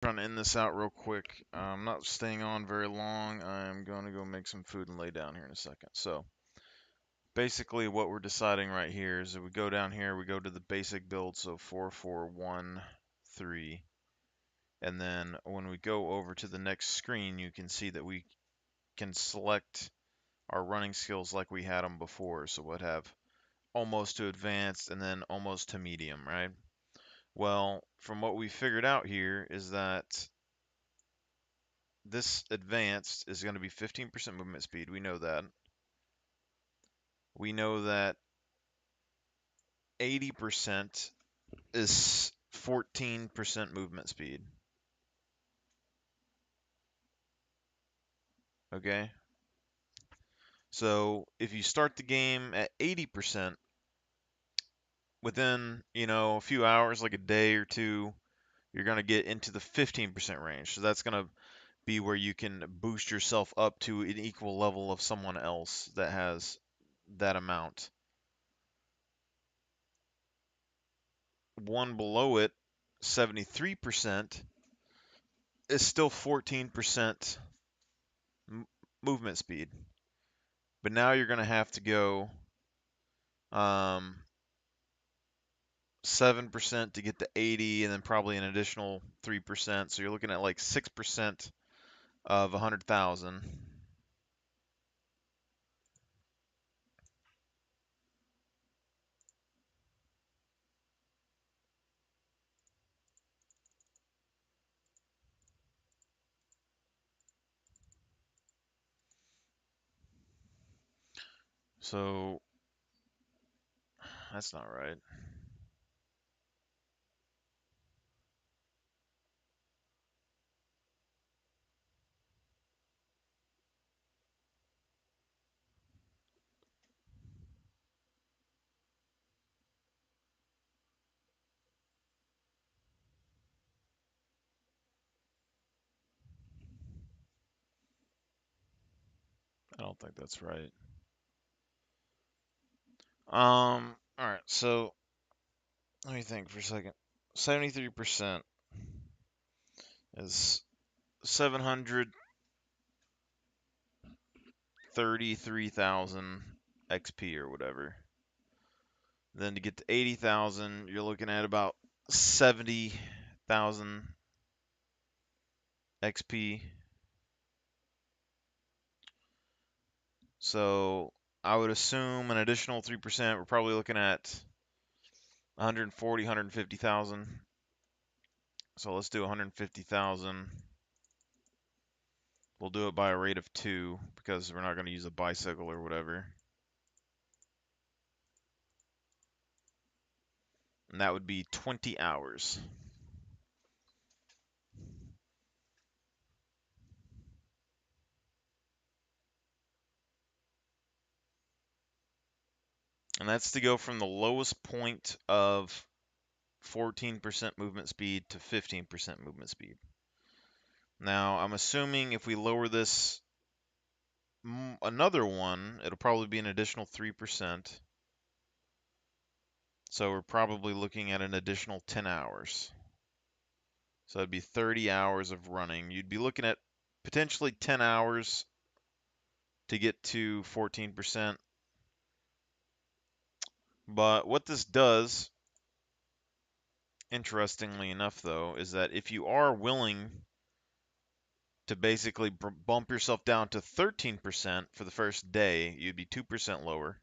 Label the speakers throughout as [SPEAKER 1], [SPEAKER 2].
[SPEAKER 1] Trying to end this out real quick. I'm not staying on very long. I'm going to go make some food and lay down here in a second. So basically what we're deciding right here is that we go down here, we go to the basic build, so 4413. And then when we go over to the next screen, you can see that we can select our running skills like we had them before. So we'd have almost to advanced and then almost to medium, right? Well, from what we figured out here is that this advanced is going to be 15% movement speed. We know that. We know that 80% is 14% movement speed. Okay? So if you start the game at 80%, within, a few hours, like a day or two, you're going to get into the 15% range. So that's going to be where you can boost yourself up to an equal level of someone else that has that amount. One below it, 73%, is still 14% movement speed. But now you're going to have to go um, 7% to get to 80, and then probably an additional 3%. So you're looking at like 6% of 100,000. So that's not right. I don't think that's right. All right. So let me think for a second. 73% is 733,000 XP or whatever. Then to get to 80,000, you're looking at about 70,000 XP. So I would assume an additional 3%. We're probably looking at 140, 150,000. So let's do 150,000. We'll do it by a rate of 2 because we're not going to use a bicycle or whatever. And that would be 20 hours. And that's to go from the lowest point of 14% movement speed to 15% movement speed. Now, I'm assuming if we lower this another one, it'll probably be an additional 3%. So we're probably looking at an additional 10 hours. So it'd be 30 hours of running. You'd be looking at potentially 10 hours to get to 14%. But what this does, interestingly enough, though, is that if you are willing to basically bump yourself down to 13% for the first day, you'd be 2% lower.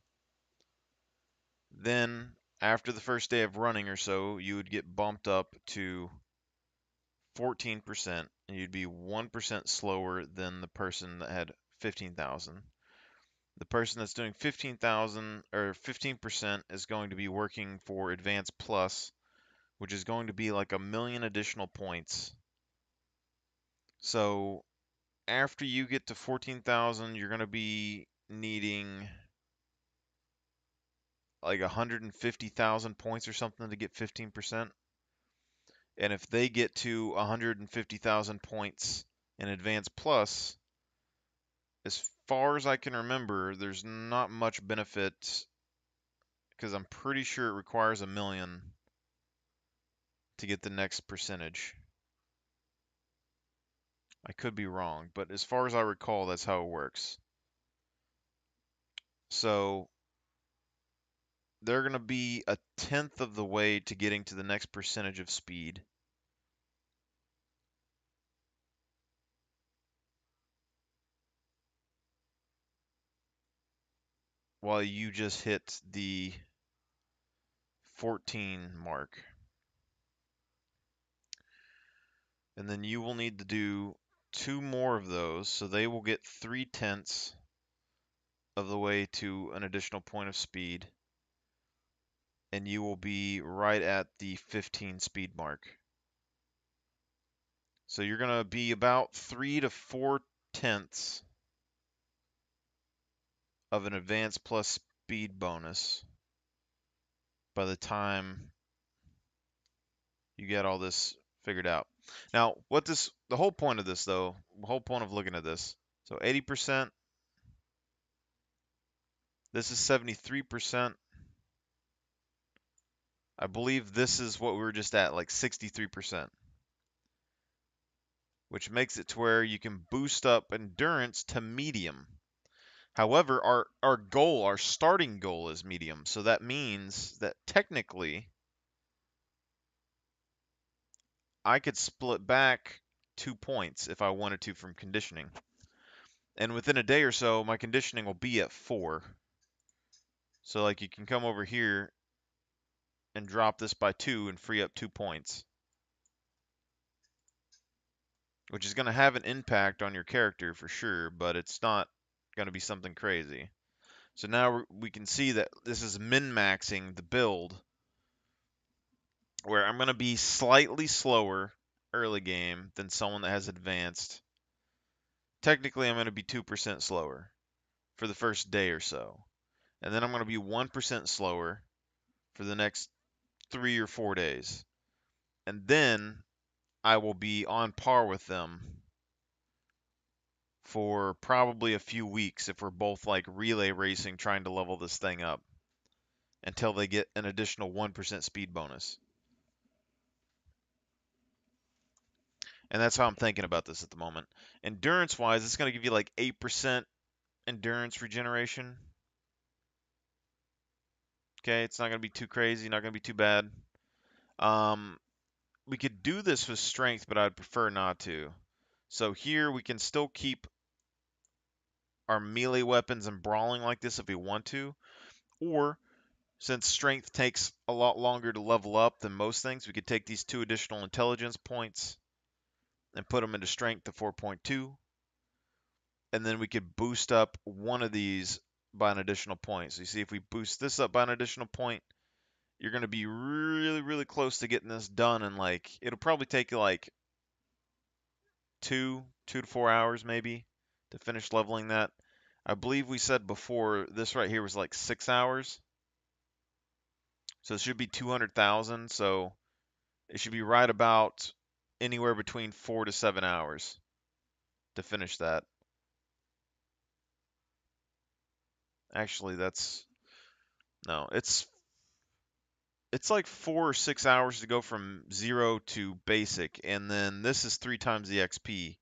[SPEAKER 1] Then, after the first day of running or so, you would get bumped up to 14%, and you'd be 1% slower than the person that had 15,000. The person that's doing 15,000 or 15% is going to be working for Advanced Plus, which is going to be like a million additional points. So after you get to 14,000, you're going to be needing like 150,000 points or something to get 15%. And if they get to 150,000 points in Advanced Plus, as far as I can remember, there's not much benefit because I'm pretty sure it requires a million to get the next percentage. I could be wrong, but as far as I recall, that's how it works. So they're going to be a tenth of the way to getting to the next percentage of speed. While you just hit the 14 mark. And then you will need to do 2 more of those, so they will get 3/10 of the way to an additional point of speed. And you will be right at the 15 speed mark. So you're going to be about 3 to 4/10 of an advanced plus speed bonus by the time you get all this figured out. Now, the whole point of this though, the whole point of looking at this, so 80%, this is 73%. I believe this is what we were just at, like 63%, which makes it to where you can boost up endurance to medium. However, our starting goal is medium, so that means that technically I could split back 2 points if I wanted to from conditioning. And within a day or so, my conditioning will be at 4. So like you can come over here and drop this by 2 and free up 2 points, which is going to have an impact on your character for sure, but it's not going to be something crazy. So now we can see that this is min-maxing the build, where I'm going to be slightly slower early game than someone that has advanced. Technically, I'm going to be 2% slower for the first day or so. And then I'm going to be 1% slower for the next 3 or 4 days. And then I will be on par with them for probably a few weeks if we're both like relay racing trying to level this thing up until they get an additional 1% speed bonus. And that's how I'm thinking about this at the moment. Endurance wise, it's going to give you like 8% endurance regeneration. Okay, it's not going to be too crazy, not going to be too bad. We could do this with strength, but I'd prefer not to. So here we can still keep our melee weapons and brawling like this if we want to. Or, since strength takes a lot longer to level up than most things, we could take these 2 additional intelligence points and put them into strength to 4.2. And then we could boost up one of these by an additional point. So you see, if we boost this up by an additional point, you're going to be really, really close to getting this done. And like, it'll probably take you like 2 to 4 hours maybe to finish leveling that. I believe we said before this right here was like 6 hours. So it should be 200,000. So it should be right about anywhere between 4 to 7 hours to finish that. Actually, no, it's like 4 or 6 hours to go from 0 to basic, and then this is 3 times the XP.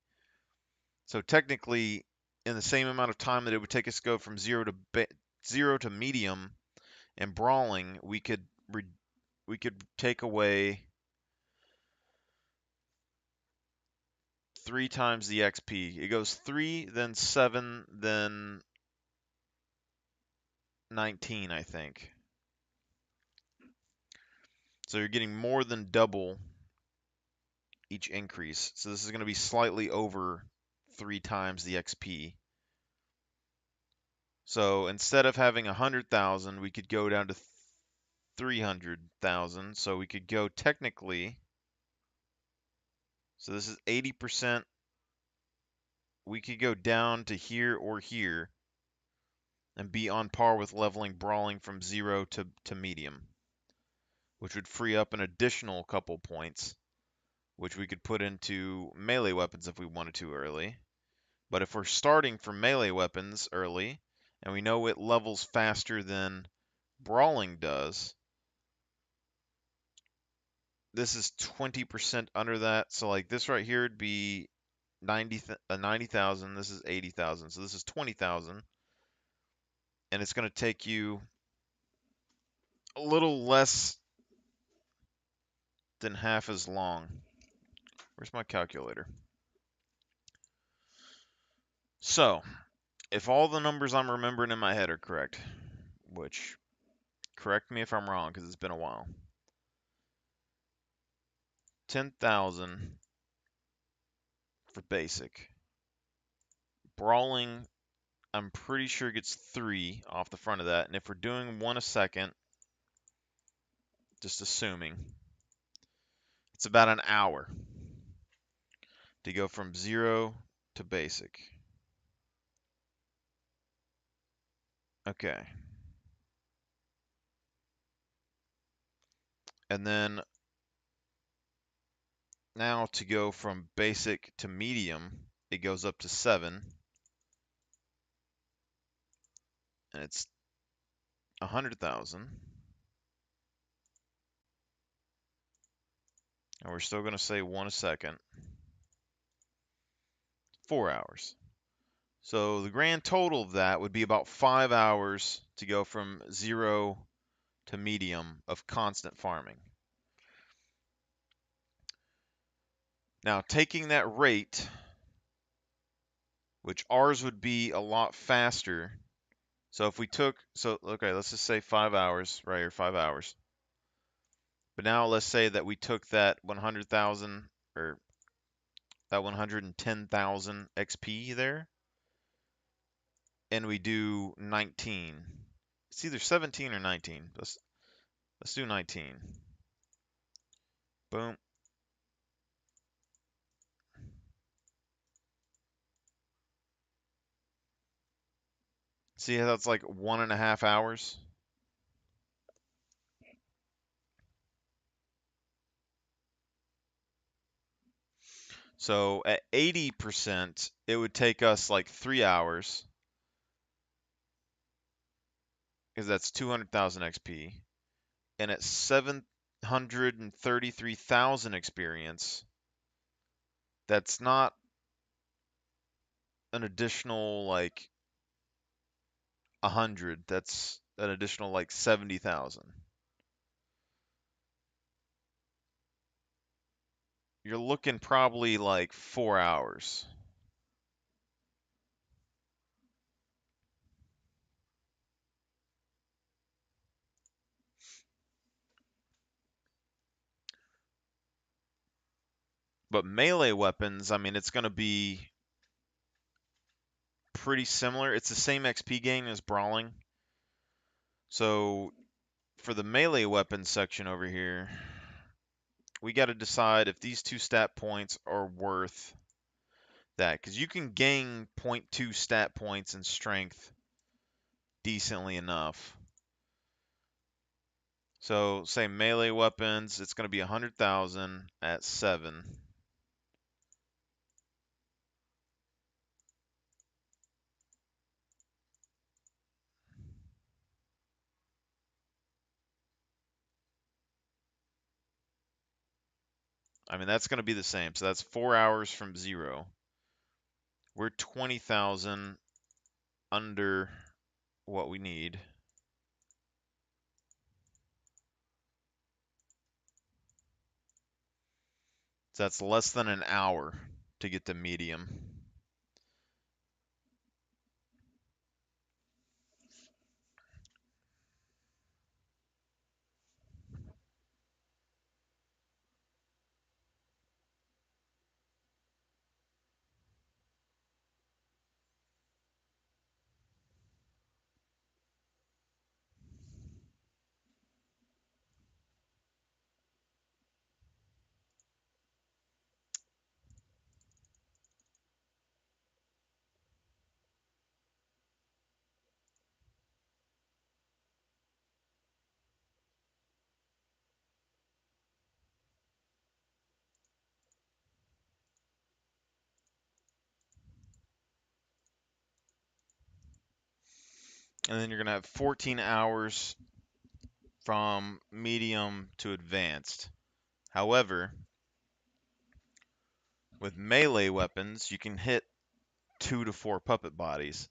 [SPEAKER 1] So technically, in the same amount of time that it would take us to go from 0 to medium and brawling, we could take away 3 times the XP. It goes 3, then 7, then 19, I think. So you're getting more than double each increase. So this is going to be slightly over 3 times the XP. So instead of having 100,000, we could go down to 300,000. So we could go technically, so this is 80%. We could go down to here or here and be on par with leveling brawling from 0 to medium, which would free up an additional couple points, which we could put into melee weapons if we wanted to early. But if we're starting from melee weapons early, and we know it levels faster than brawling does, this is 20% under that. So like this right here would be 90,000. This is 80,000. So this is 20,000. And it's going to take you a little less than half as long. Where's my calculator? So, if all the numbers I'm remembering in my head are correct, which, correct me if I'm wrong because it's been a while. 10,000 for basic. Brawling, I'm pretty sure gets 3 off the front of that. And if we're doing 1 a second, just assuming, it's about an hour to go from 0 to basic. Okay. And then now to go from basic to medium, it goes up to 7. And it's 100,000. And we're still going to say 1 a second. 4 hours. So the grand total of that would be about 5 hours to go from 0 to medium of constant farming. Now, taking that rate, which ours would be a lot faster. So if we took, okay, let's just say 5 hours, right here, 5 hours. But now let's say that we took that 100,000 or that 110,000 XP there, and we do 19. It's either 17 or 19. Let's do 19. Boom. See how that's like 1.5 hours? So at 80%, it would take us like 3 hours, because that's 200,000 XP. And at 733,000 experience, that's not an additional like 100. That's an additional like 70,000. You're looking probably like 4 hours. But melee weapons, I mean, it's going to be pretty similar. It's the same XP gain as brawling. So for the melee weapons section over here, we got to decide if these 2 stat points are worth that, because you can gain 0.2 stat points in strength decently enough. So say melee weapons, it's going to be 100,000 at 7. I mean, that's going to be the same. So that's 4 hours from 0. We're 20,000 under what we need. So that's less than an hour to get to medium. And then you're going to have 14 hours from medium to advanced. However, With melee weapons, you can hit 2 to 4 puppet bodies.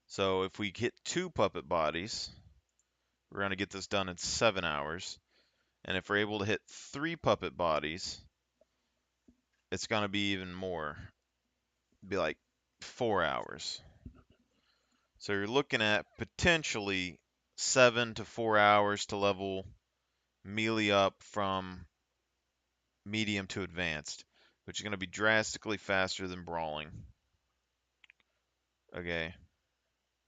[SPEAKER 1] So if we hit 2 puppet bodies, we're going to get this done in 7 hours. And if we're able to hit 3 puppet bodies, it's going to be even more. It'd be like 4 hours. So you're looking at potentially 7 to 4 hours to level melee up from medium to advanced, which is going to be drastically faster than brawling. Okay,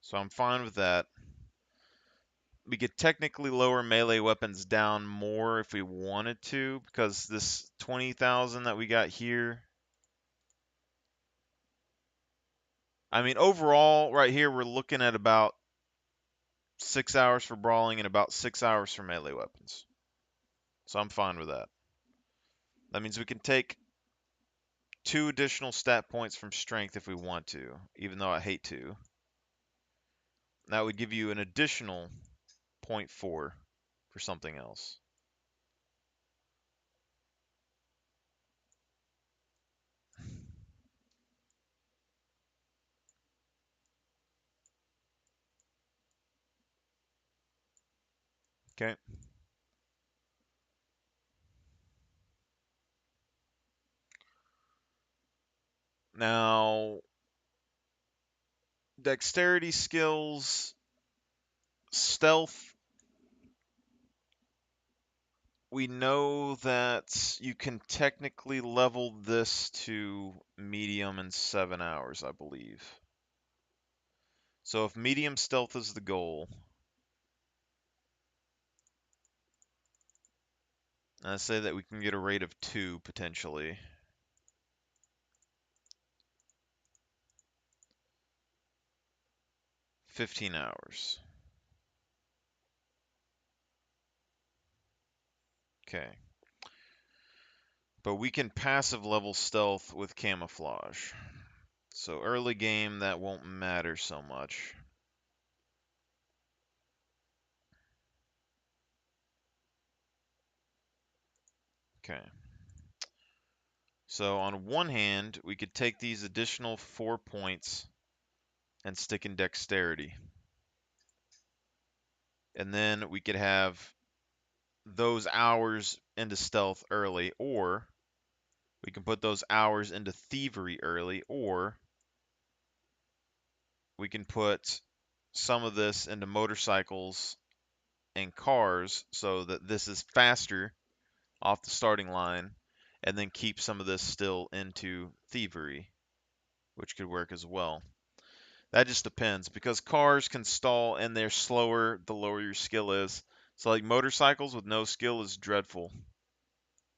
[SPEAKER 1] so I'm fine with that. We could technically lower melee weapons down more if we wanted to, because this 20,000 that we got here, I mean, overall, right here, we're looking at about 6 hours for brawling and about 6 hours for melee weapons. So I'm fine with that. That means we can take 2 additional stat points from strength if we want to, even though I hate to. That would give you an additional 0.4 for something else. Okay. Now, dexterity skills, stealth, we know that you can technically level this to medium in 7 hours, I believe. So if medium stealth is the goal, I say that we can get a rate of 2 potentially. 15 hours. Okay. But we can passive level stealth with camouflage. So early game, that won't matter so much. Okay. So on one hand, we could take these additional 4 points and stick in dexterity. And then we could have those hours into stealth early, or we can put those hours into thievery early, or we can put some of this into motorcycles and cars so that this is faster off the starting line, and then keep some of this still into thievery, which could work as well. That just depends, because cars can stall and they're slower the lower your skill is. So like motorcycles with no skill is dreadful.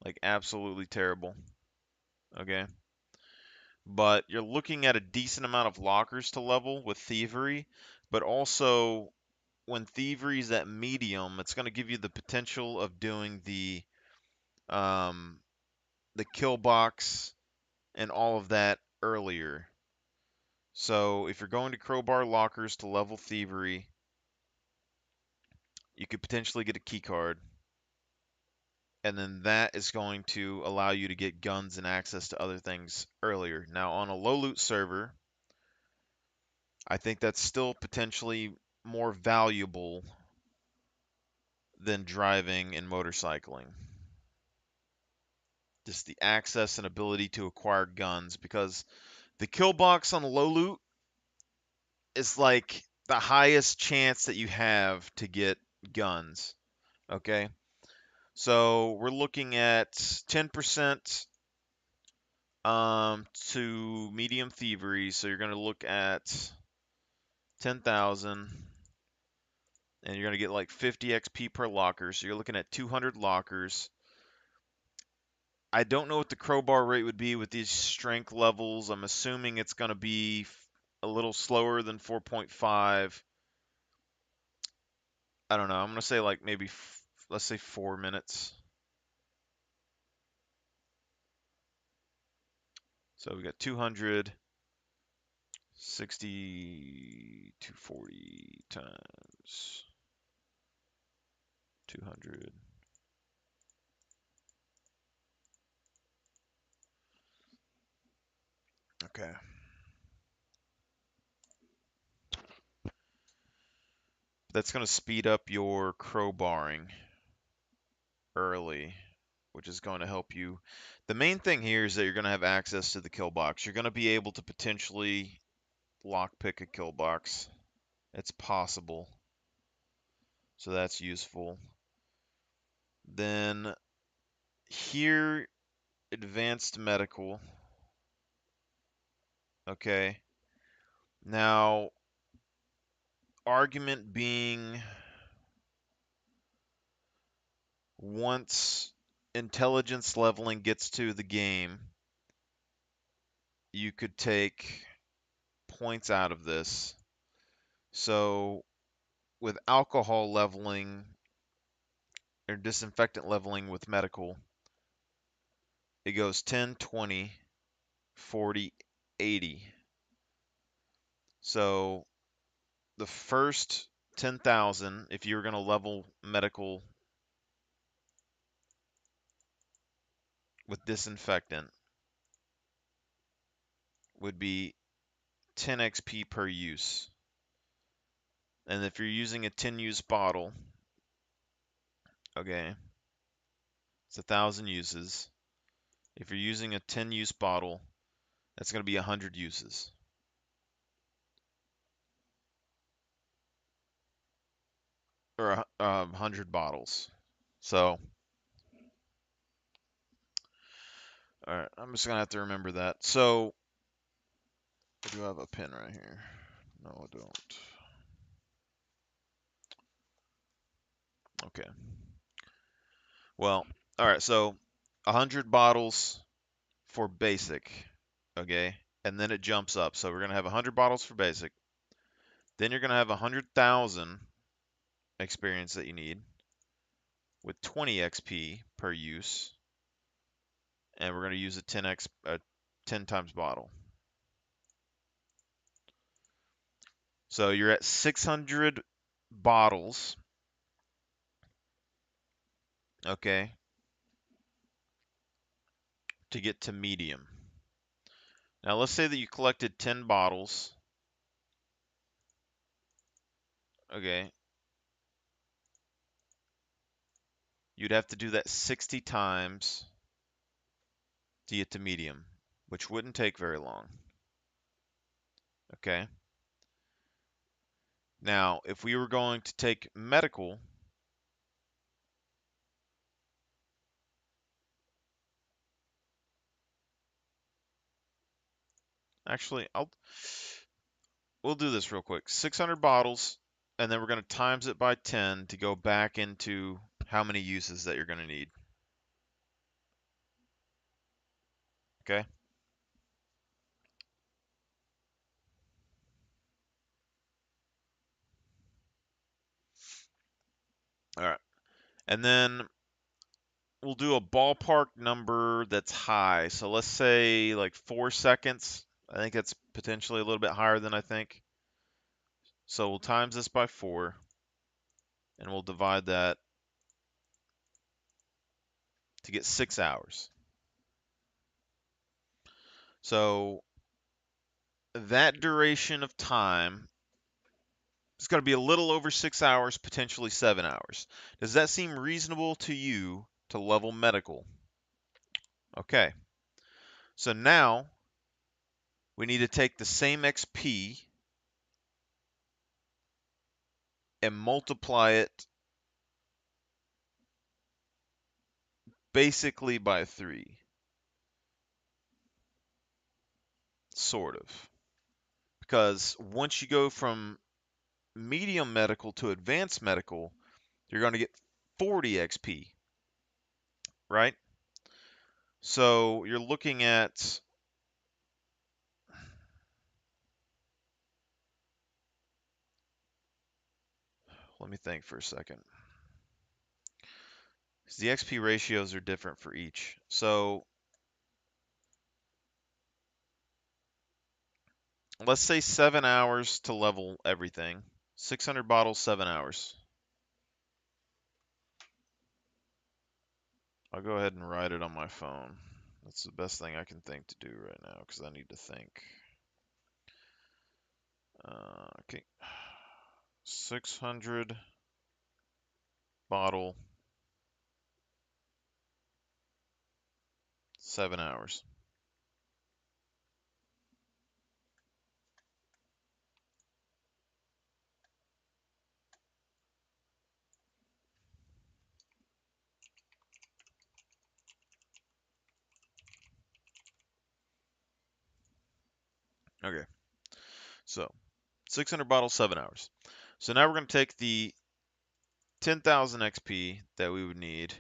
[SPEAKER 1] Like absolutely terrible. Okay. But you're looking at a decent amount of lockers to level with thievery, but also when thievery is at medium, it's going to give you the potential of doing um, the kill box and all of that earlier. So if you're going to crowbar lockers to level thievery, you could potentially get a key card, and then that is going to allow you to get guns and access to other things earlier. Now, on a low loot server, I think that's still potentially more valuable than driving and motorcycling. Just the access and ability to acquire guns, because the kill box on low loot is like the highest chance that you have to get guns. Okay? So we're looking at 10% to medium thievery. So you're going to look at 10,000, and you're going to get like 50 XP per locker. So you're looking at 200 lockers. I don't know what the crowbar rate would be with these strength levels. I'm assuming it's going to be a little slower than 4.5. I don't know. I'm going to say like maybe, let's say 4 minutes. So we got 200, 60, 240 times 200. Okay. That's going to speed up your crowbarring early, which is going to help you. The main thing here is that you're going to have access to the kill box. You're going to be able to potentially lockpick a kill box. It's possible. So that's useful. Then here, advanced medical. Okay. Now, argument being once intelligence leveling gets to the game, you could take points out of this. So with alcohol leveling or disinfectant leveling with medical, it goes 10, 20, 40, 80. So the first 10,000, if you were going to level medical with disinfectant, would be 10 XP per use. And if you're using a 10 use bottle, okay, it's 1,000 uses. If you're using a 10 use bottle, that's going to be 100 uses. Or 100 bottles. So, all right, I'm just going to have to remember that. So, I do have a pen right here. No, I don't. Okay. Well, all right, so 100 bottles for basic, okay? And then it jumps up. So we're going to have 100 bottles for basic. Then you're going to have 100,000 experience that you need with 20 XP per use. And we're going to use a 10 times bottle. So you're at 600 bottles, okay, to get to medium. Now let's say that you collected 10 bottles, okay. You'd have to do that 60 times to get to medium, which wouldn't take very long, okay. Now, if we were going to take medical, actually, we'll do this real quick. 600 bottles, and then we're going to times it by 10 to go back into how many uses that you're going to need. Okay? All right. And then we'll do a ballpark number that's high. So let's say like 4 seconds. I think that's potentially a little bit higher than I think. So we'll times this by 4, and we'll divide that to get 6 hours. So that duration of time is going to be a little over 6 hours, potentially 7 hours. Does that seem reasonable to you to level medical? Okay. So now we need to take the same XP and multiply it basically by 3. Sort of. Because once you go from medium medical to advanced medical, you're going to get 40 XP, right? So you're looking at, let me think for a second. The XP ratios are different for each. So let's say 7 hours to level everything. 600 bottles, 7 hours. I'll go ahead and write it on my phone. That's the best thing I can think to do right now because I need to think. Okay. 600 bottle, 7 hours. Okay. So 600 bottles, 7 hours. So now we're going to take the 10,000 XP that we would need.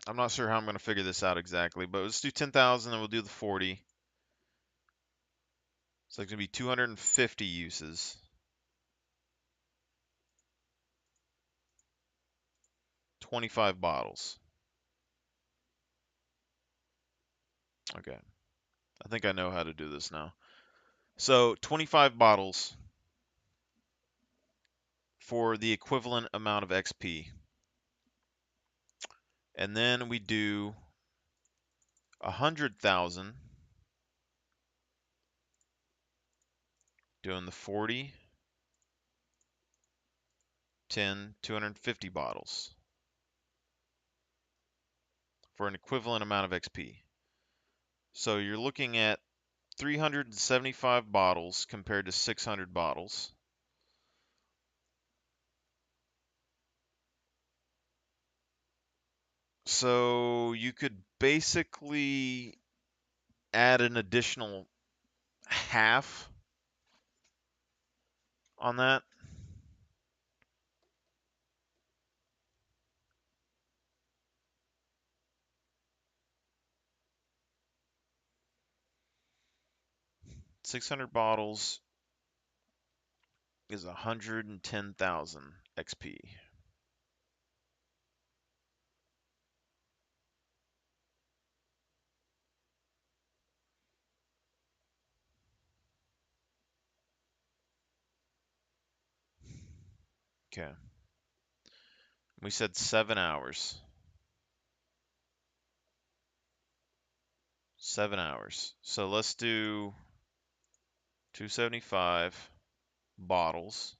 [SPEAKER 1] I'm not sure how I'm going to figure this out exactly, but let's do 10,000 and we'll do the 40. So it's going to be 250 uses. 25 bottles. Okay. I think I know how to do this now. So 25 bottles for the equivalent amount of XP. And then we do 100,000 doing the 40, 10, 250 bottles for an equivalent amount of XP. So you're looking at 375 bottles compared to 600 bottles. So you could basically add an additional half on that. $600 bottles is 110,000 XP. Okay. We said 7 hours. 7 hours. So let's do 275 bottles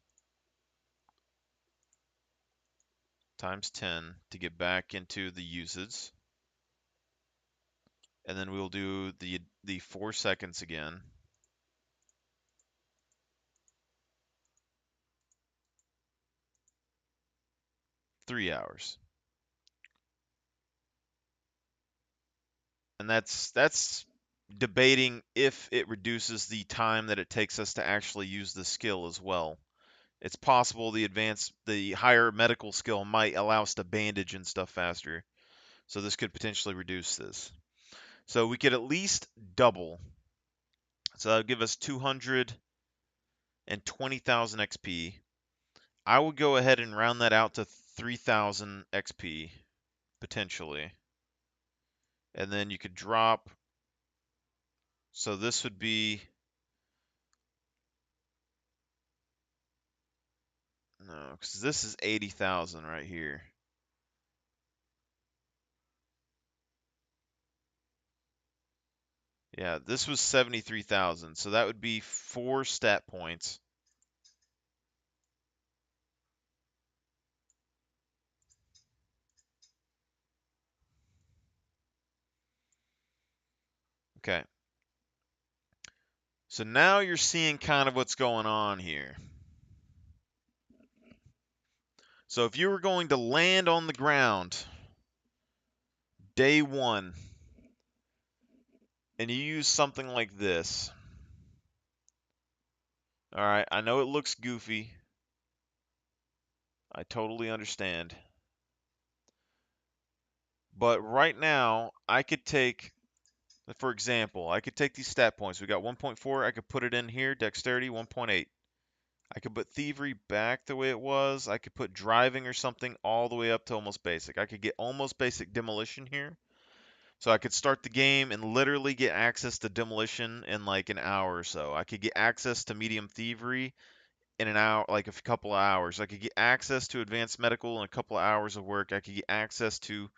[SPEAKER 1] times 10 to get back into the uses. And then we'll do the 4 seconds again. 3 hours. And that's debating if it reduces the time that it takes us to actually use the skill as well. It's possible the higher medical skill might allow us to bandage and stuff faster. So this could potentially reduce this. So we could at least double. So that would give us 220,000 XP. I would go ahead and round that out to 3,000 XP, potentially. And then you could drop. So this would be. No, because this is 80,000 right here. Yeah, this was 73,000. So that would be 4 stat points. Okay. So now you're seeing kind of what's going on here. So if you were going to land on the ground day 1 and you use something like this. All right, I know it looks goofy. I totally understand. But right now, I could take, for example, I could take these stat points. We got 1.4. I could put it in here. Dexterity, 1.8. I could put thievery back the way it was. I could put driving or something all the way up to almost basic. I could get almost basic demolition here. So I could start the game and literally get access to demolition in like an hour or so. I could get access to medium thievery in an hour, like a couple of hours. I could get access to advanced medical in a couple of hours of work. I could get access to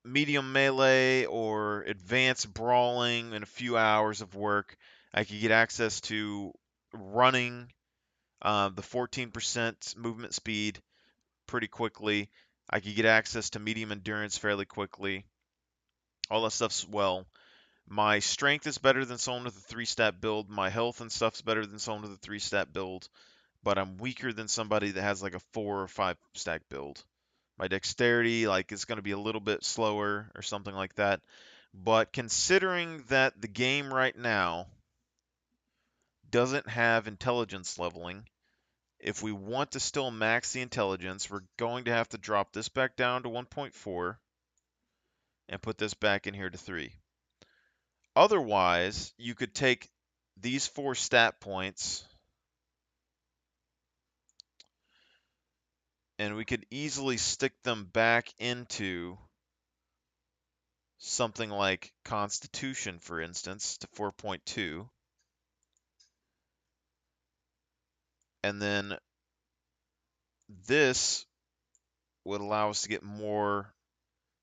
[SPEAKER 1] medium melee or advanced brawling in a few hours of work. I could get access to running, the 14% movement speed pretty quickly. I could get access to medium endurance fairly quickly. All that stuff's well. My strength is better than someone with a 3-stat build. My health and stuff's better than someone with a 3-stat build. But I'm weaker than somebody that has like a 4 or 5 stack build. My dexterity, like, is going to be a little bit slower or something like that. But considering that the game right now doesn't have intelligence leveling, if we want to still max the intelligence, we're going to have to drop this back down to 1.4 and put this back in here to 3. Otherwise, you could take these 4 stat points and we could easily stick them back into something like Constitution, for instance, to 4.2. And then this would allow us to get more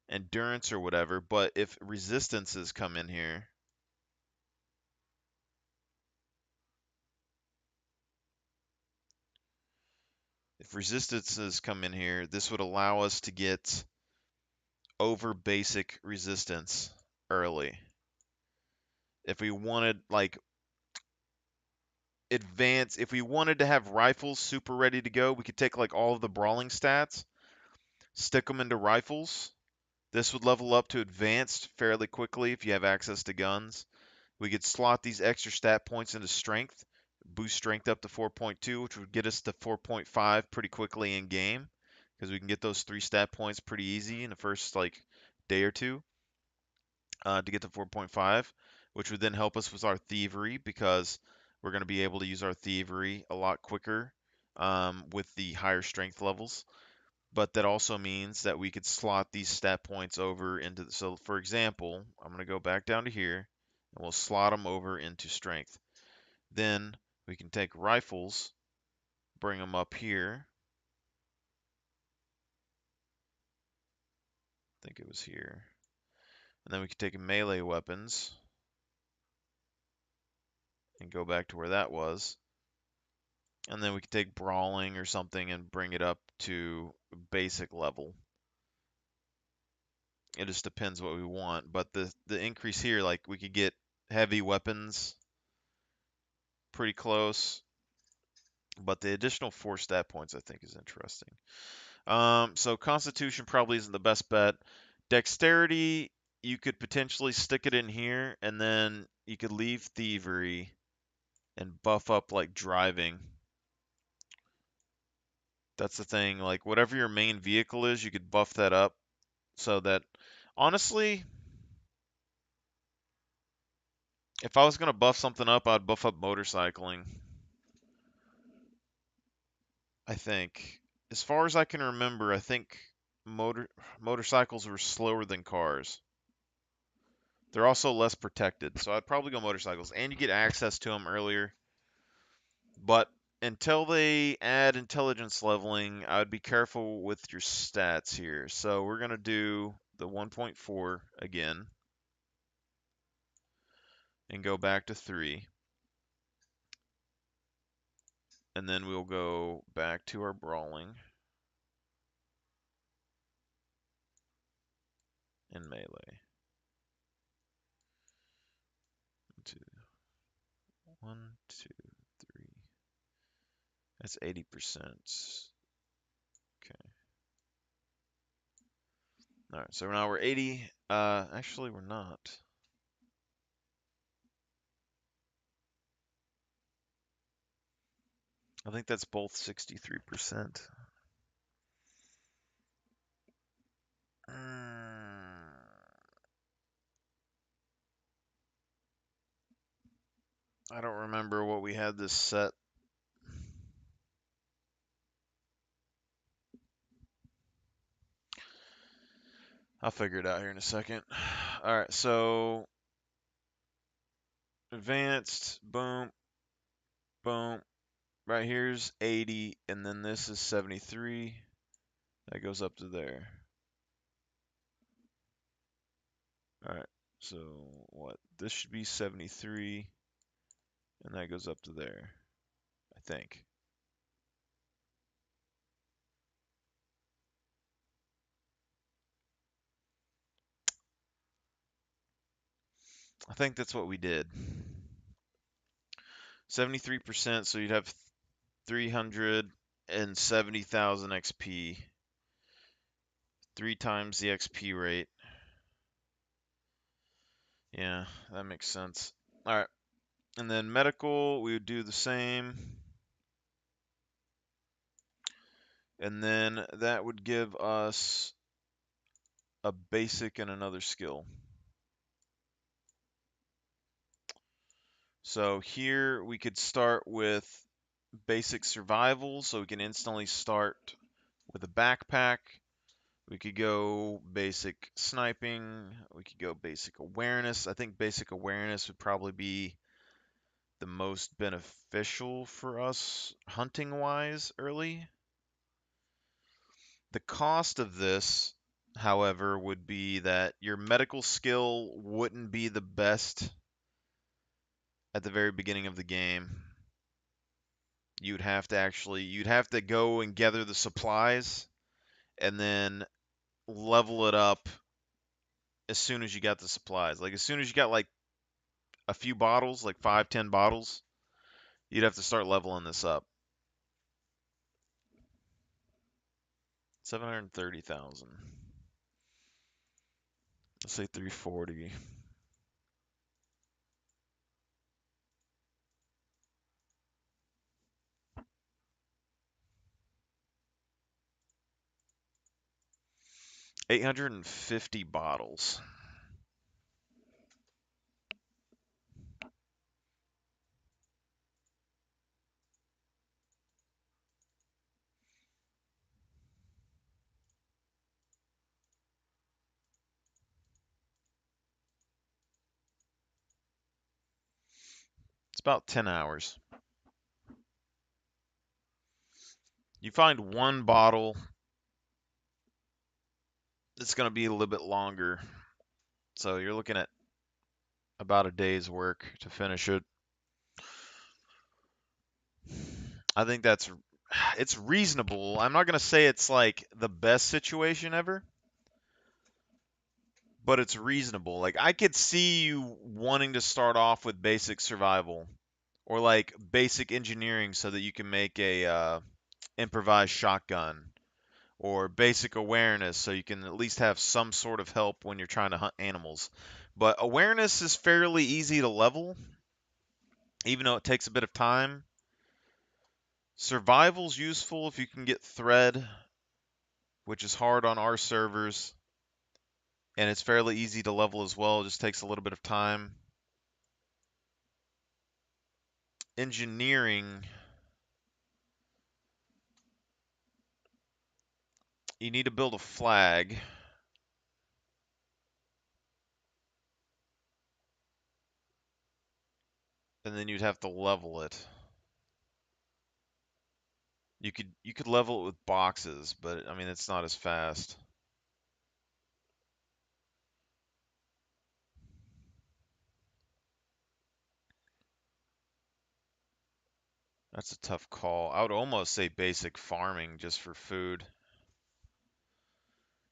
[SPEAKER 1] endurance or whatever, but if resistances come in here, this would allow us to get over basic resistance early. If we wanted, like, if we wanted to have rifles super ready to go, we could take, like, all of the brawling stats, stick them into rifles. This would level up to advanced fairly quickly if you have access to guns. We could slot these extra stat points into strength, boost strength up to 4.2, which would get us to 4.5 pretty quickly in game, because we can get those 3 stat points pretty easy in the first, like, day or two, to get to 4.5, which would then help us with our thievery, because we're going to be able to use our thievery a lot quicker, with the higher strength levels. But that also means that we could slot these stat points over into so for example, I'm going to go back down to here and we'll slot them over into strength. Then we can take rifles, bring them up here. I think it was here. And then we can take melee weapons and go back to where that was. And then we can take brawling or something and bring it up to basic level. It just depends what we want. But the increase here, like, we could get heavy weapons pretty close. But the additional 4 stat points I think is interesting. So Constitution probably isn't the best bet. Dexterity, you could potentially stick it in here, and then you could leave Thievery and buff up, like, driving. That's the thing. Like, whatever your main vehicle is, you could buff that up so that, honestly, if I was going to buff something up, I'd buff up motorcycling. I think. As far as I can remember, I think motorcycles were slower than cars. They're also less protected, so I'd probably go motorcycles. And you get access to them earlier. But until they add intelligence leveling, I would be careful with your stats here. So we're going to do the 1.4 again. And go back to 3. And then we'll go back to our brawling. And melee. 1, 2, 3. That's 80%. Okay. All right, so now we're 80. Actually, we're not. I think that's both 63%. I don't remember what we had this set. I'll figure it out here in a second. All right, so advanced, boom, boom, right here's 80, and then this is 73. That goes up to there. All right, so what? This should be 73, and that goes up to there, I think. I think that's what we did. 73%, so you'd have 370,000 XP, 3 times the XP rate. Yeah, that makes sense. All right, and then medical, we would do the same. And then that would give us a basic and another skill. So here we could start with basic survival, so we can instantly start with a backpack. We could go basic sniping. We could go basic awareness. I think basic awareness would probably be the most beneficial for us hunting-wise early. The cost of this, however, would be that your medical skill wouldn't be the best at the very beginning of the game. You'd have to go and gather the supplies and then level it up as soon as you got the supplies. Like as soon as you got like a few bottles, like 5, 10 bottles, you'd have to start leveling this up. 730,000. Let's say 340. $850 bottles. It's about 10 hours. You find one bottle, it's going to be a little bit longer. So you're looking at about a day's work to finish it. I think it's reasonable. I'm not going to say it's like the best situation ever, but it's reasonable. Like I could see you wanting to start off with basic survival or like basic engineering so that you can make a improvised shotgun, or basic awareness so you can at least have some sort of help when you're trying to hunt animals. But awareness is fairly easy to level, even though it takes a bit of time. Survival's useful if you can get thread, which is hard on our servers, and it's fairly easy to level as well. It just takes a little bit of time. Engineering, you need to build a flag, and then you'd have to level it. You could level it with boxes, but I mean it's not as fast. That's a tough call. I would almost say basic farming just for food.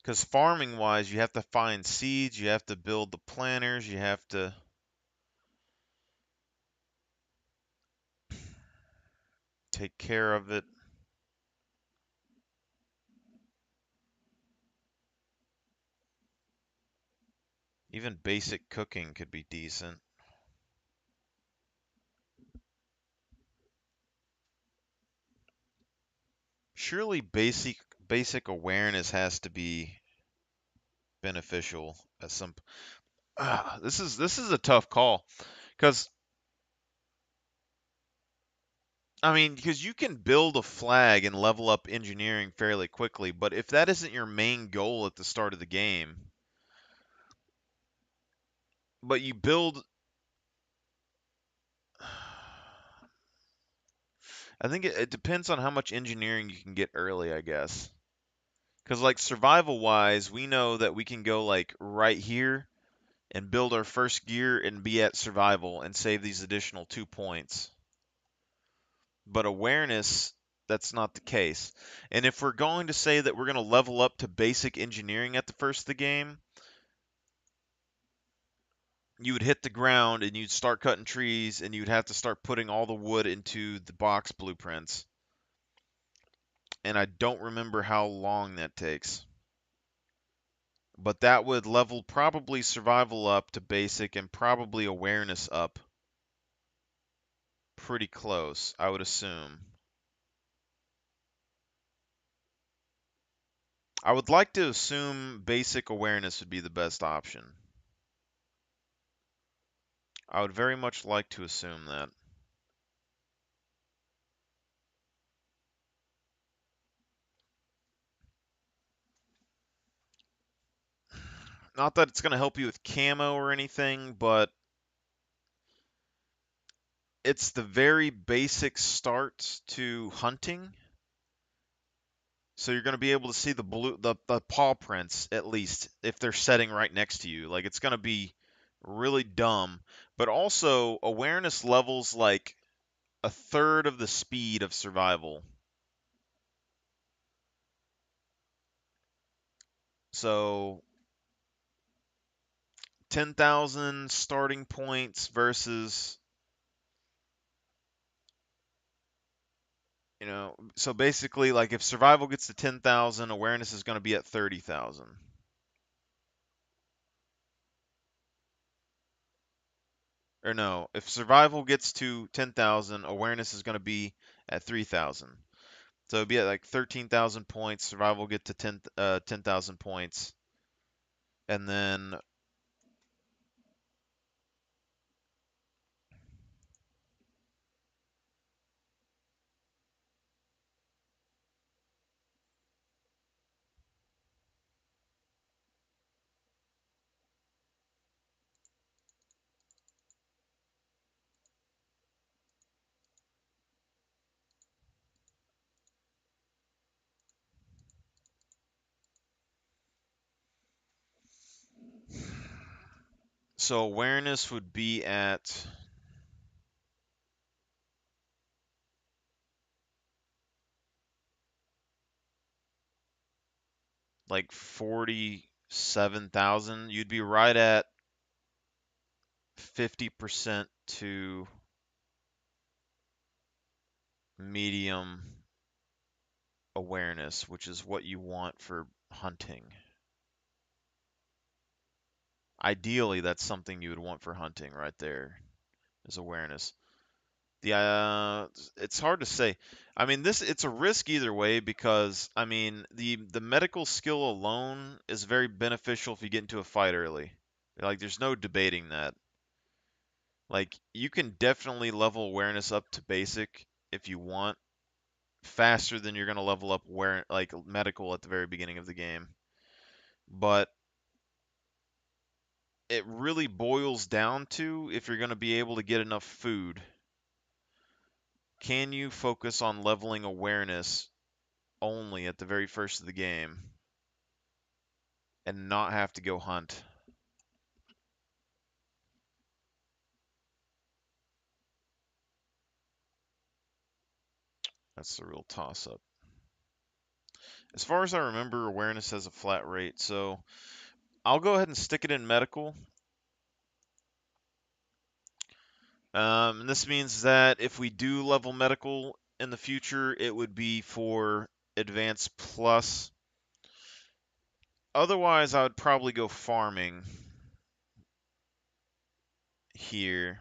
[SPEAKER 1] Because farming wise, you have to find seeds, you have to build the planters, you have to take care of it. Even basic cooking could be decent. Surely basic awareness has to be beneficial at some. This is a tough call because I mean because you can build a flag and level up engineering fairly quickly, but if that isn't your main goal at the start of the game, but you build I think it depends on how much engineering you can get early, I guess. Because like survival wise, we know that we can go like right here and build our first gear and be at survival and save these additional 2 points. But awareness, that's not the case. And if we're going to say that we're going to level up to basic engineering at the first of the game, you would hit the ground and you'd start cutting trees and you'd have to start putting all the wood into the box blueprints. And I don't remember how long that takes. But that would level probably survival up to basic and probably awareness up pretty close, I would assume. I would like to assume basic awareness would be the best option. I would very much like to assume that. Not that it's going to help you with camo or anything, but it's the very basic start to hunting. So you're going to be able to see the paw prints at least if they're setting right next to you. Like it's going to be really dumb, but also awareness levels like a third of the speed of survival. So 10,000 starting points versus, so basically like if survival gets to 10,000, awareness is going to be at 30,000. Or no, if survival gets to 10,000, awareness is going to be at 3,000. So it'd be at like 13,000 points. Survival will get to 10,000 points, and then so awareness would be at like 47,000. You'd be right at 50% to medium awareness, which is what you want for hunting. Ideally, that's something you would want for hunting right there, is awareness. The it's hard to say. I mean, it's a risk either way because I mean the medical skill alone is very beneficial if you get into a fight early. Like there's no debating that. Like you can definitely level awareness up to basic if you want faster than you're gonna level up like medical at the very beginning of the game. But it really boils down to if you're gonna be able to get enough food. Can you focus on leveling awareness only at the very first of the game and not have to go hunt? That's the real toss up. As far as I remember, awareness has a flat rate, so I'll go ahead and stick it in medical. And this means that if we do level medical in the future, it would be for advanced plus. Otherwise, I would probably go farming here.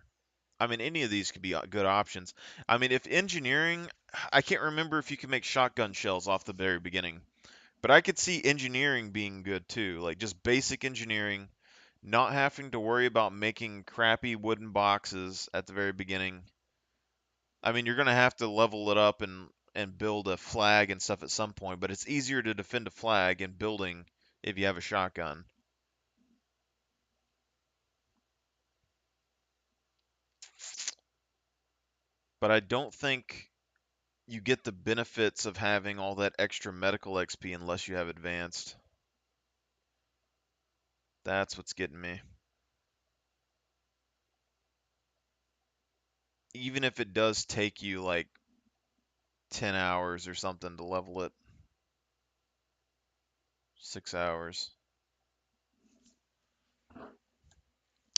[SPEAKER 1] I mean, any of these could be good options. I mean, if engineering, I can't remember if you can make shotgun shells off the very beginning, but I could see engineering being good too. Like just basic engineering, not having to worry about making crappy wooden boxes at the very beginning. I mean, you're gonna have to level it up and build a flag and stuff at some point, but it's easier to defend a flag in building if you have a shotgun. But I don't think you get the benefits of having all that extra medical XP unless you have advanced. That's what's getting me. Even if it does take you like 10 hours or something to level it. 6 hours.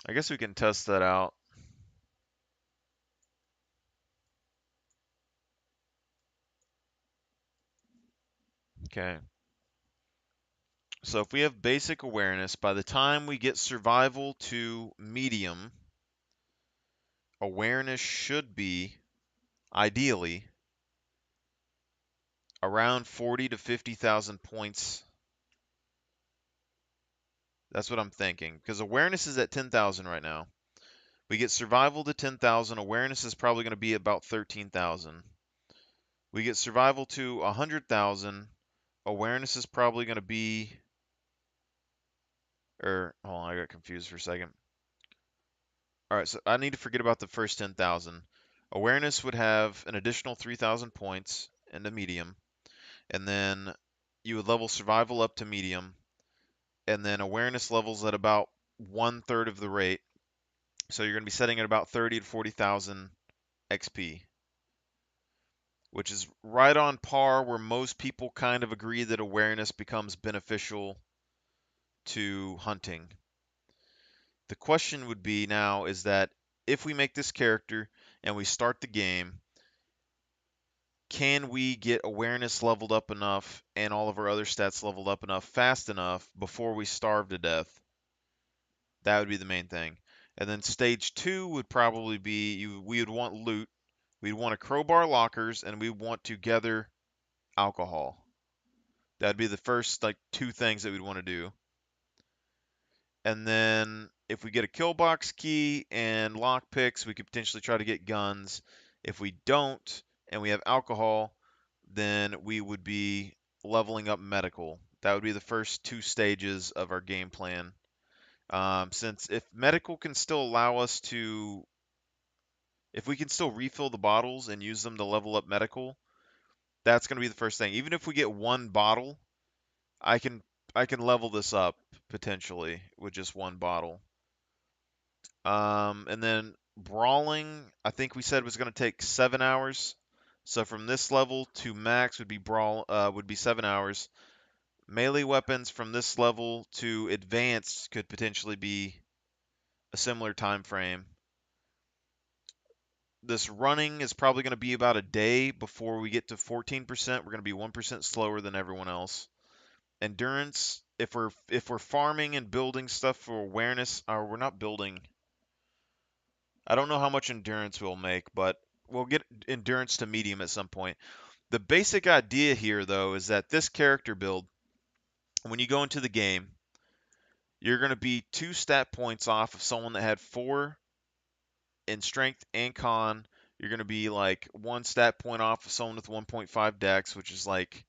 [SPEAKER 1] I guess we can test that out. Okay. So if we have basic awareness, by the time we get survival to medium, awareness should be, ideally, around 40 to 50,000 points. That's what I'm thinking. Because awareness is at 10,000 right now. We get survival to 10,000. Awareness is probably going to be about 13,000. We get survival to 100,000. Awareness is probably going to be, or hold on, I got confused for a second. All right, so I need to forget about the first 10,000. Awareness would have an additional 3,000 points in the medium, and then you would level survival up to medium, and then awareness levels at about 1/3 of the rate. So you're going to be setting at about 30 to 40,000 XP, which is right on par where most people kind of agree that awareness becomes beneficial to hunting. The question would be now is that if we make this character and we start the game, can we get awareness leveled up enough and all of our other stats leveled up enough fast enough before we starve to death? That would be the main thing. And then stage 2 would probably be we would want loot. We'd want to crowbar lockers and we want to gather alcohol. That'd be the first like 2 things that we'd want to do. And then if we get a kill box key and lockpicks, we could potentially try to get guns. If we don't and we have alcohol, then we would be leveling up medical. That would be the first 2 stages of our game plan. Since if medical can still allow us to, if we can still refill the bottles and use them to level up medical, that's going to be the first thing. Even if we get 1 bottle, I can I can level this up potentially with just 1 bottle. And then brawling, I think we said was going to take 7 hours. So from this level to max would be 7 hours. Melee weapons from this level to advanced could potentially be a similar time frame. This running is probably going to be about a day before we get to 14%. We're going to be 1% slower than everyone else. Endurance, if we're farming and building stuff for awareness, or we're not building. I don't know how much endurance we'll make, but we'll get endurance to medium at some point. The basic idea here, though, is that this character build, when you go into the game, you're going to be 2 stat points off of someone that had 4 in strength and con. You're going to be like 1 stat point off of someone with 1.5 dex, which is like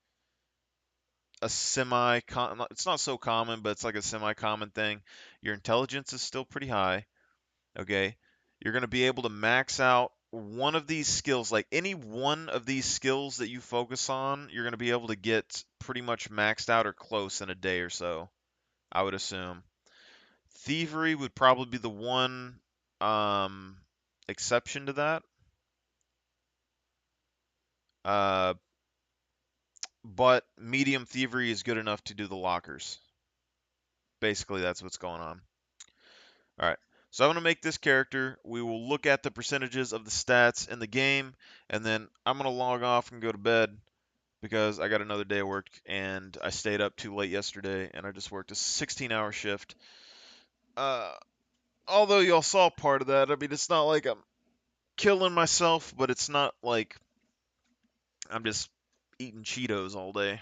[SPEAKER 1] a semi it's not so common, but it's like a semi-common thing. Your intelligence is still pretty high. Okay. You're going to be able to max out one of these skills, like any one of these skills that you focus on, you're going to be able to get pretty much maxed out or close in a day or so, I would assume. Thievery would probably be the one um, exception to that. Uh, but medium thievery is good enough to do the lockers. Basically, that's what's going on. All right. So I'm going to make this character. We will look at the percentages of the stats in the game, and then I'm going to log off and go to bed because I got another day of work, and I stayed up too late yesterday, and I just worked a 16-hour shift. Uh, Although y'all saw part of that, I mean, it's not like I'm killing myself, but it's not like I'm just eating Cheetos all day.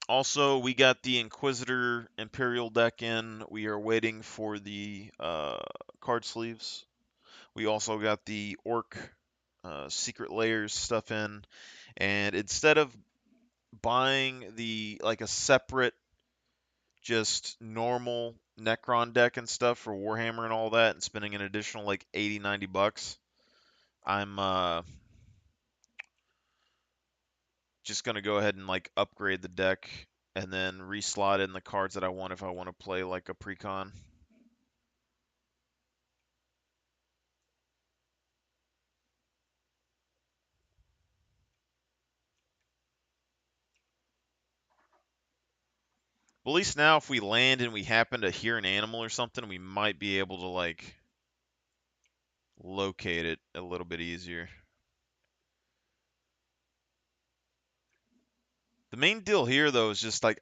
[SPEAKER 1] Also, we got the Inquisitor Imperial deck in. We are waiting for the card sleeves. We also got the Orc Secret Layers stuff in. And instead of buying the like a separate just normal Necron deck and stuff for Warhammer and all that, and spending an additional like 80, 90 bucks, I'm just gonna go ahead and like upgrade the deck and then reslot in the cards that I want if I want to play like a precon. But at least now if we land and we happen to hear an animal or something, we might be able to like locate it a little bit easier. The main deal here though is just like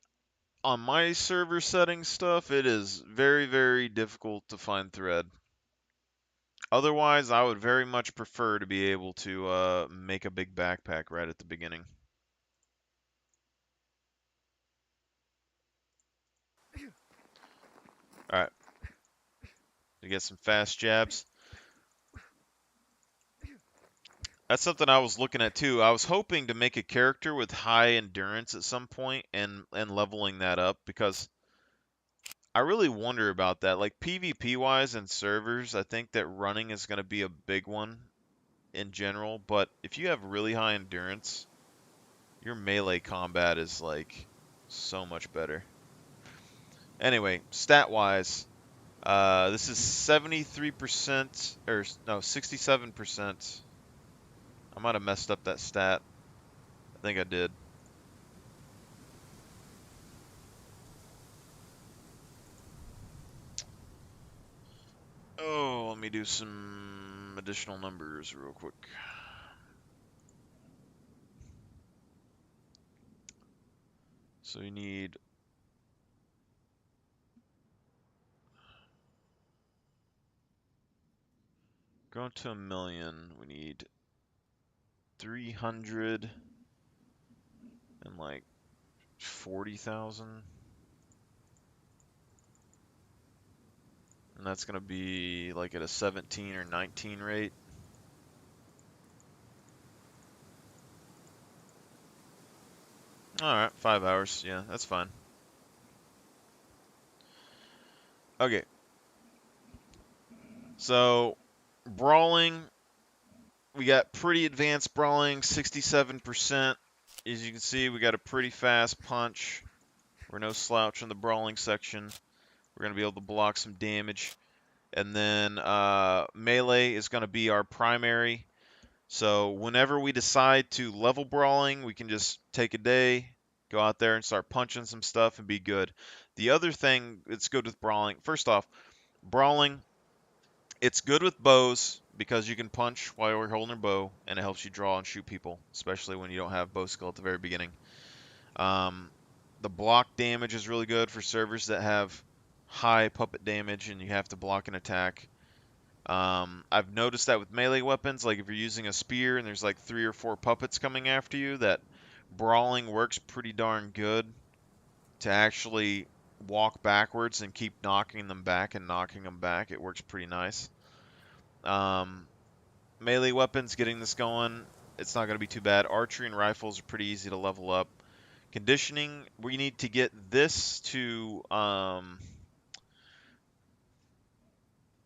[SPEAKER 1] on my server setting stuff, it is very, very difficult to find thread. Otherwise, I would very much prefer to be able to make a big backpack right at the beginning. Alright, to get some fast jabs. That's something I was looking at too. I was hoping to make a character with high endurance at some point and leveling that up, because I really wonder about that. Like PvP wise and servers, I think that running is going to be a big one in general, but if you have really high endurance, your melee combat is like so much better. Anyway, stat wise, this is 73%, or no, 67%. I might have messed up that stat. I think I did. Oh, let me do some additional numbers real quick. So you need going to 1,000,000. We need 300 and like 40,000. And that's going to be like at a 17 or 19 rate. Alright, 5 hours. Yeah, that's fine. Okay. So, brawling, we got pretty advanced brawling, 67%. As you can see, we got a pretty fast punch. We're no slouch in the brawling section. We're going to be able to block some damage. And then melee is going to be our primary. So whenever we decide to level brawling, we can just take a day, go out there and start punching some stuff and be good. The other thing that's good with brawling, first off, brawling, it's good with bows because you can punch while you're holding a bow, and it helps you draw and shoot people, especially when you don't have bow skill at the very beginning. The block damage is really good for servers that have high puppet damage and you have to block an attack. I've noticed that with melee weapons, like if you're using a spear and there's like 3 or 4 puppets coming after you, that brawling works pretty darn good to actually walk backwards and keep knocking them back and knocking them back. It works pretty nice. Melee weapons, getting this going, it's not going to be too bad. Archery and rifles are pretty easy to level up. Conditioning, we need to get this to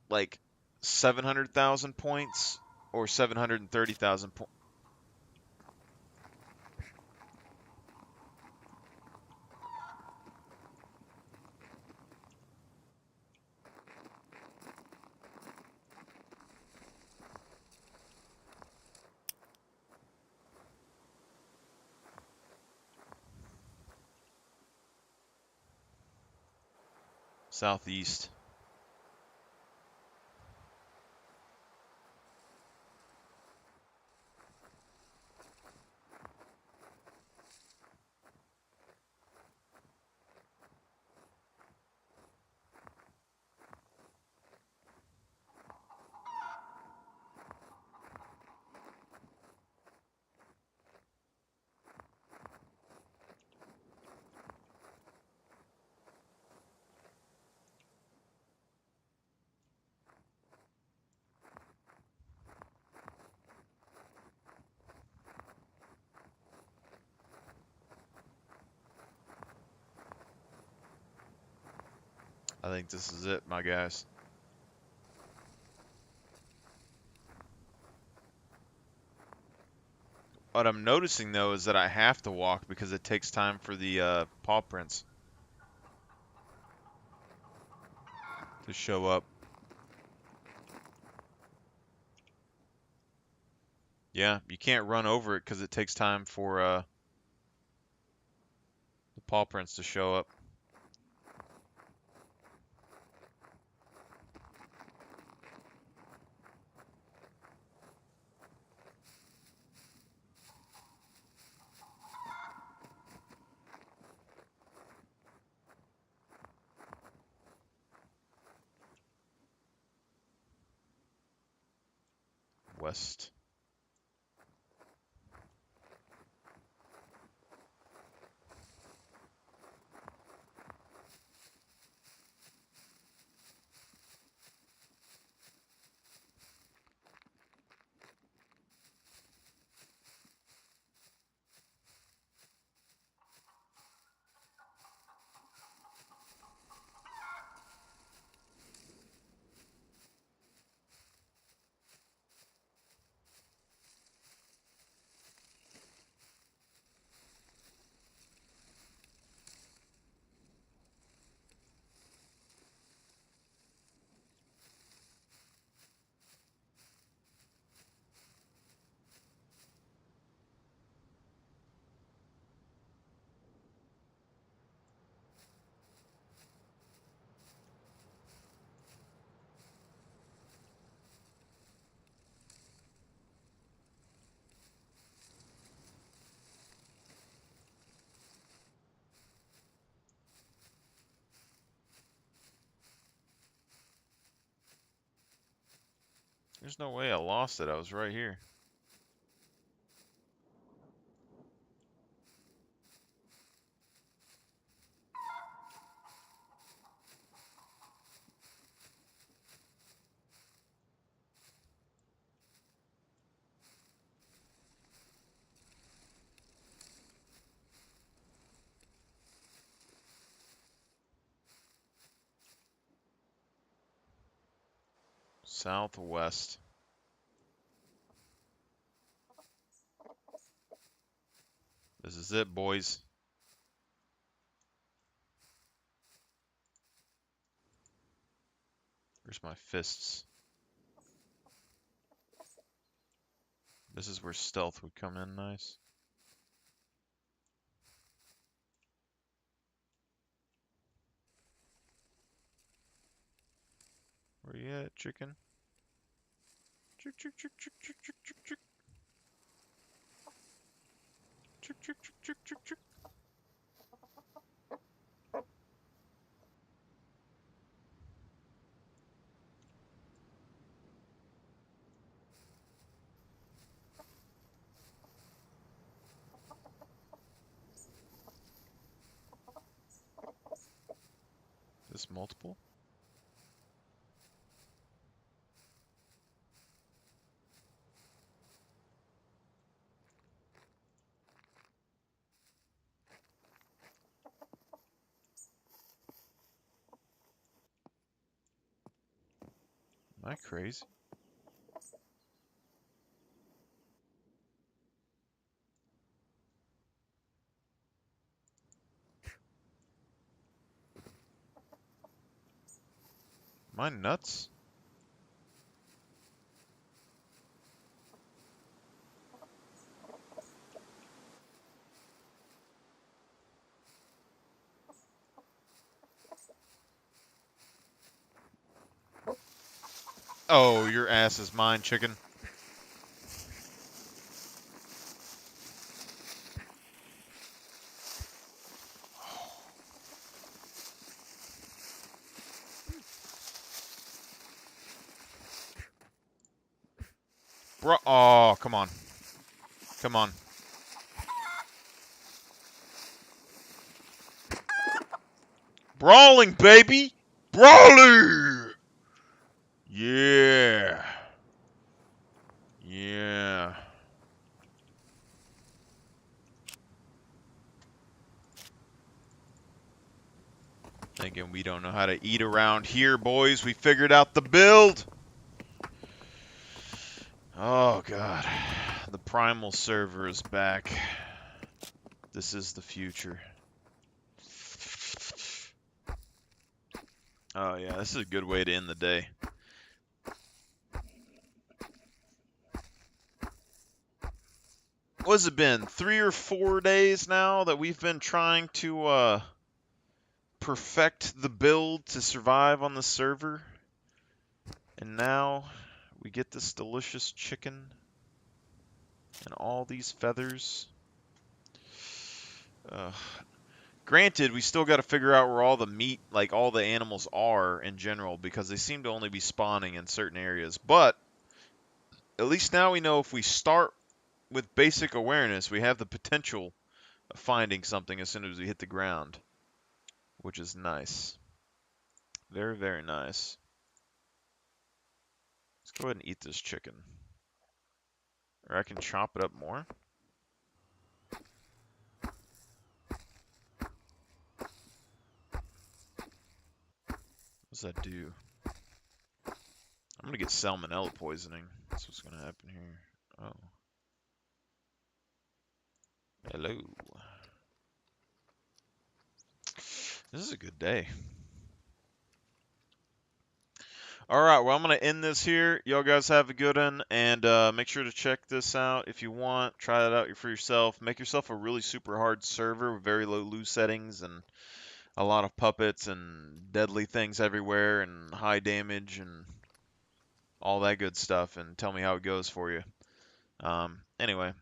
[SPEAKER 1] like 700,000 points or 730,000 points. Southeast. I think this is it, my guys. What I'm noticing, though, is that I have to walk because it takes time for the paw prints to show up. Yeah, you can't run over it because it takes time for the paw prints to show up. West. There's no way I lost it. I was right here. Southwest. This is it, boys. Where's my fists? This is where stealth would come in nice. Where you at, chicken? Chick, chick, chick, chick, chick, chick, chick, chick. Chick, chick, chick, chick, chick, chick. Is this multiple? Am I crazy? Am I nuts? Oh, your ass is mine, chicken. Bro, oh, come on. Come on. Brawling, baby! Brawling! Yeah. Yeah. Thank thinking we don't know how to eat around here, boys. We figured out the build. Oh, God. The primal server is back. This is the future. Oh, yeah, this is a good way to end the day. What's it been? 3 or 4 days now that we've been trying to perfect the build to survive on the server. And now we get this delicious chicken and all these feathers. Granted, we still got to figure out where all the meat, like all the animals are in general, because they seem to only be spawning in certain areas. But at least now we know if we start with basic awareness, we have the potential of finding something as soon as we hit the ground, which is nice. Very, very nice. Let's go ahead and eat this chicken. Or I can chop it up more. What does that do? I'm gonna get salmonella poisoning. That's what's gonna happen here. Oh. Hello. This is a good day. Alright, well, I'm going to end this here. Y'all guys have a good one, and make sure to check this out if you want. Try it out for yourself. Make yourself a really super hard server with very low loot settings and a lot of puppets and deadly things everywhere and high damage and all that good stuff, and tell me how it goes for you. Anyway,